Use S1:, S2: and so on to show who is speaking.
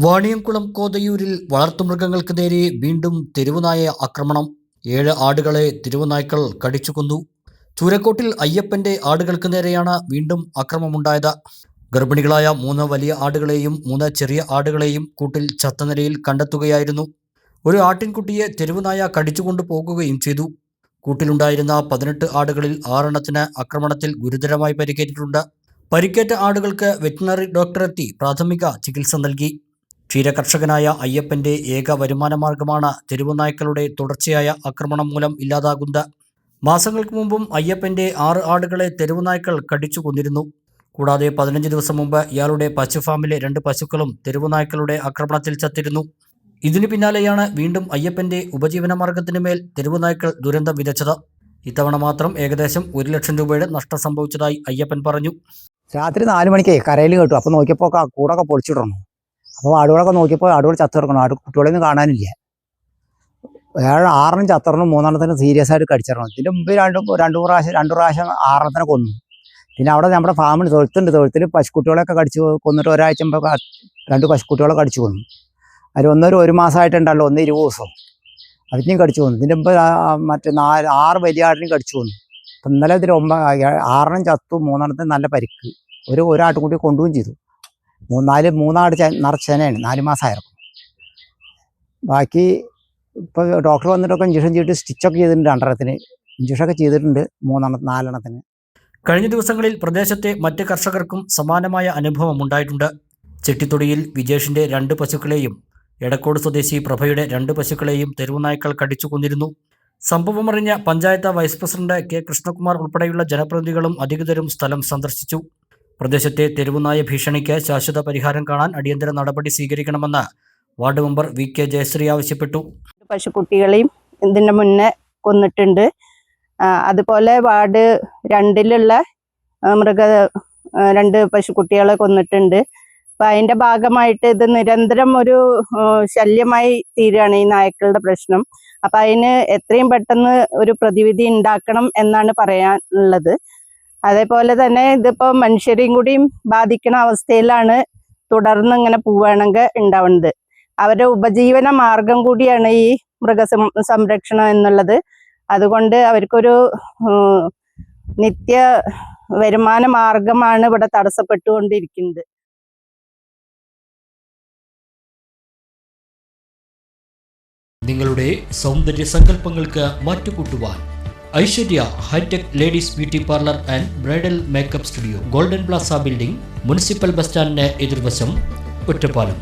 S1: വാണിയംകുളം കോതയൂരിൽ വളർത്തുമൃഗങ്ങൾക്ക് നേരെ വീണ്ടും തെരുവുനായ ആക്രമണം. 7 ആടുകളെ തെരുവുനായ്ക്കൾ കടിച്ചുകൊന്നു. ചൂരക്കോട്ടിൽ അയ്യപ്പന്റെ ആടുകൾക്ക് നേരെയാണ് വീണ്ടും അക്രമമുണ്ടായത്. ഗർഭിണികളായ 3 വലിയ ആടുകളെയും 3 ചെറിയ ആടുകളെയും കൂട്ടിൽ ചത്ത നിലയിൽ കണ്ടെത്തുകയായിരുന്നു. ഒരു ആട്ടിൻകുട്ടിയെ തെരുവുനായ കടിച്ചുകൊണ്ടു പോകുകയും ചെയ്തു. കൂട്ടിലുണ്ടായിരുന്ന 18 ആടുകളിൽ 6 എണ്ണത്തിന് ആക്രമണത്തിൽ ഗുരുതരമായി പരിക്കേറ്റിട്ടുണ്ട്. പരിക്കേറ്റ ആടുകൾക്ക് വെറ്റിനറി ഡോക്ടറെത്തി പ്രാഥമിക ചികിത്സ നൽകി. ക്ഷീരകർഷകനായ അയ്യപ്പന്റെ ഏക വരുമാനമാർഗമാണ് തെരുവുനായ്ക്കളുടെ തുടർച്ചയായ ആക്രമണം മൂലം ഇല്ലാതാകുന്നത്. മാസങ്ങൾക്ക് മുമ്പും അയ്യപ്പന്റെ 6 ആടുകളെ തെരുവുനായ്ക്കൾ കടിച്ചു കൊന്നിരുന്നു. കൂടാതെ 15 ദിവസം മുമ്പ് ഇയാളുടെ പശുഫാമിലെ 2 പശുക്കളും തെരുവുനായ്ക്കളുടെ ആക്രമണത്തിൽ ചത്തിരുന്നു. ഇതിനു പിന്നാലെയാണ് വീണ്ടും അയ്യപ്പന്റെ ഉപജീവനമാർഗത്തിനു മേൽ തെരുവുനായ്ക്കൾ ദുരന്തം വിതച്ചത്. ഇത്തവണ മാത്രം ഏകദേശം 1 ലക്ഷം രൂപയുടെ നഷ്ടം സംഭവിച്ചതായി അയ്യപ്പൻ പറഞ്ഞു.
S2: രാത്രി 4 മണിക്ക് കരയിൽ കേട്ടു. അപ്പോൾ നോക്കിയപ്പോൾ കൂടൊക്കെ പൊളിച്ചിടണം. അപ്പോൾ ആടുകളൊക്കെ നോക്കിയപ്പോൾ ആടുകൾ ചത്തിറക്കണം. കുട്ടികളൊന്നും കാണാനില്ല. 6 ചത്തറണം, 3 എണ്ണത്തിന് സീരിയസ് ആയിട്ട് കടിച്ചിറണം. ഇതിൻ്റെ മുമ്പ് രണ്ട് പ്രാവശ്യം 6 എണ്ണത്തിനെ കൊന്നു. പിന്നെ അവിടെ നമ്മുടെ ഫാമിൽ തൊഴുത്തിൽ പശുക്കുട്ടികളൊക്കെ കടിച്ച് കൊന്നിട്ട് ഒരാഴ്ച മുമ്പ് 2 പശുക്കുട്ടികളെ കടിച്ചു കൊന്നു. അതിൽ ഒരു മാസമായിട്ടുണ്ടല്ലോ, 20 ദിവസം അതിനെയും കടിച്ചു കൊന്നു. ഇതിൻ്റെ മുമ്പ് മറ്റേ 6 വലിയ ആടിനെയും കടിച്ചു കൊന്നു. അപ്പം ഇന്നലെ ഇതിൽ 6 ചത്തു, 3 എണ്ണത്തിന് നല്ല പരിക്ക്. ഒരു ആട്ടുകുട്ടി കൊണ്ടുപോവുകയും ചെയ്തു. 3 ആട് നിറച്ചേനയാണ്, 4 മാസമായിരുന്നു. ബാക്കി ഇപ്പോൾ ഡോക്ടർ വന്നിട്ടൊക്കെ ഇഞ്ചക്ഷൻ ചെയ്തിട്ട് സ്റ്റിച്ചൊക്കെ ചെയ്തിട്ടുണ്ട്. 2 എണ്ണത്തിന് ഇഞ്ചക്ഷനൊക്കെ ചെയ്തിട്ടുണ്ട്. 4 എണ്ണത്തിന്.
S1: കഴിഞ്ഞ ദിവസങ്ങളിൽ പ്രദേശത്തെ മറ്റ് കർഷകർക്കും സമാനമായ അനുഭവം ഉണ്ടായിട്ടുണ്ട്. ചെട്ടിത്തൊടിയിൽ വിജേഷിന്റെ 2 പശുക്കളെയും എടക്കോട് സ്വദേശി പ്രഭയുടെ 2 പശുക്കളെയും തെരുവുനായ്ക്കൾ കടിച്ചു കൊന്നിരുന്നു. സംഭവമറിഞ്ഞ panchayat vice president K Krishnakumar ഉൾപ്പെടെയുള്ള ജനപ്രതിനിധികളും അധികൃതരും സ്ഥലം സന്ദർശിച്ചു. പ്രദേശത്തെ തെരുവുനായ ഭീഷണിക്ക് ശാശ്വത പരിഹാരം കാണാൻ അടിയന്തര നടപടി സ്വീകരിക്കണമെന്ന് ward member V K Jayashree ആവശ്യപ്പെട്ടു.
S3: പശുക്കുട്ടികളെയും ഇതിന് മുന്നേ കൊന്നിട്ടുണ്ട്. അതുപോലെ വാർഡ് 2-ലുള്ള 2 പശുക്കുട്ടികളെ കൊന്നിട്ടുണ്ട്. അപ്പം അതിൻ്റെ ഭാഗമായിട്ട് ഇത് നിരന്തരം ഒരു ശല്യമായി തീരുകയാണ് ഈ നായ്ക്കളുടെ പ്രശ്നം. അപ്പം അതിന് എത്രയും പെട്ടെന്ന് ഒരു പ്രതിവിധി ഉണ്ടാക്കണം എന്നാണ് പറയാനുള്ളത്. അതേപോലെ തന്നെ ഇതിപ്പോൾ മനുഷ്യരെയും കൂടിയും ബാധിക്കുന്ന അവസ്ഥയിലാണ് തുടർന്ന് ഇങ്ങനെ പോവുകയാണെങ്കിൽ ഉണ്ടാവുന്നത്. അവരുടെ ഉപജീവന മാർഗം കൂടിയാണ് ഈ മൃഗസംരക്ഷണം എന്നുള്ളത്. അതുകൊണ്ട് അവർക്കൊരു നിത്യ വരുമാന മാർഗമാണ് ഇവിടെ തടസ്സപ്പെട്ടുകൊണ്ടിരിക്കുന്നത്.
S1: നിങ്ങളുടെ സൗന്ദര്യ സങ്കല്പങ്ങൾക്ക് മാറ്റുകൂട്ടുവാൻ Aishwarya hitech ladies beauty parlour and bridal makeup studio, golden plaza building, municipal bus സ്റ്റാൻഡിന് എതിർവശം, ഒറ്റപ്പാലം.